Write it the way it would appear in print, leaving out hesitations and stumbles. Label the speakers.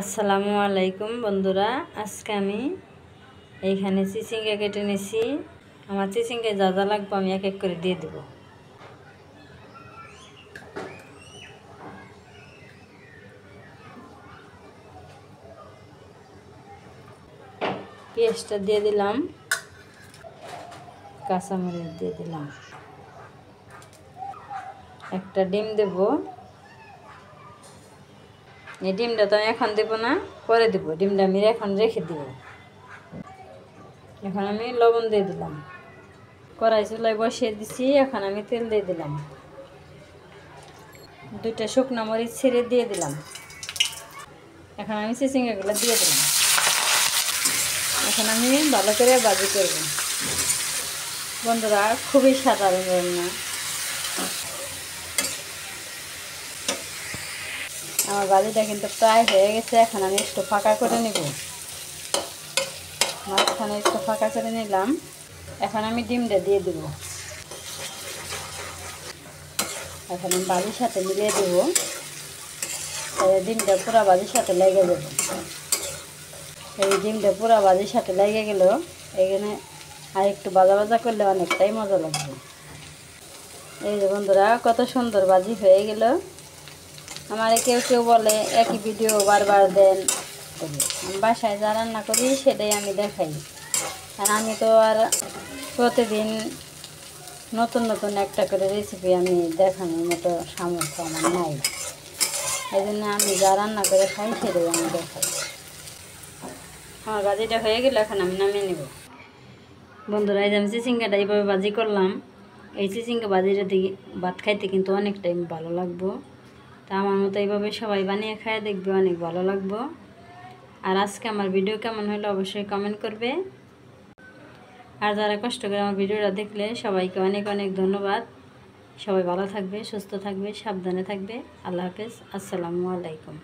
Speaker 1: আসসালামু আলাইকুম বন্ধুরা, আজকে আমি এইখানে চিচিঙ্গা কেটে নিয়েছি। আমার চিচিঙ্গায় যা যা লাগবে আমি এক এক করে দিয়ে দেব। পেঁয়াজটা দিয়ে দিলাম, কাঁচামরিচ দিয়ে দিলাম, একটা ডিম দেব। এই ডিমটা তো আমি এখন দেবো না, পরে দেবো। ডিমটা আমি এখন রেখে দেব। এখন আমি লবণ দিয়ে দিলাম, কড়াই চুলায় বসিয়ে দিছি। এখন আমি তেল দিয়ে দিলাম, দুইটা শুকনো মরিচ ছেড়ে দিয়ে দিলাম। এখন আমি চিচিঙ্গাগুলো দিয়ে দিলাম। এখন আমি ভালো করে ভাজি করব। বন্ধুরা, খুবই সাধারণ রান্না। আমার ভাজিটা কিন্তু প্রায় হয়ে গেছে। এখন আমি একটু ফাঁকা করে নেব, মাঝখানে একটু ফাঁকা করে নিলাম। এখন আমি ডিমটা দিয়ে দেব। এখন আমি ভাজির সাথে মিলিয়ে দেব, ডিমটা পুরো ভাজির সাথে লেগে দেব। এই ডিমটা পুরো ভাজির সাথে লেগে গেল। এখানে আর একটু ভাজা ভাজা করলে অনেকটাই মজা লাগবে। এই যে বন্ধুরা, কত সুন্দর ভাজি হয়ে গেল। আমার কেউ কেউ বলে একই ভিডিও বারবার দেন। আমি বাসায় যা রান্না করি সেটাই আমি দেখাই, আর আমি তো আর প্রতিদিন নতুন নতুন একটা করে রেসিপি আমি দেখানোর মতো সামর্থ্য আমার নাই। এই জন্য আমি যা রান্না করে খাই সেটাই আমি দেখাই। আমার ভাজিটা হয়ে গেলে এখন আমি নামিয়ে নেব। বন্ধুরা, এই যে আমি চিচিঙ্গাটা এইভাবে ভাজি করলাম। এই চিচিঙ্গা ভাজিটা দিয়ে ভাত খাইতে কিন্তু অনেকটাই ভালো লাগবো। তা আমার মতো এইভাবে সবাই বানিয়ে খায় দেখবে, অনেক ভালো লাগবো। আর আজকে আমার ভিডিও কেমন হলো অবশ্যই কমেন্ট করবে। আর যারা কষ্ট করে আমার ভিডিওটা দেখলে সবাইকে অনেক অনেক ধন্যবাদ। সবাই ভালো থাকবে, সুস্থ থাকবে, সাবধানে থাকবে। আল্লাহ হাফেজ। আসসালামু আলাইকুম।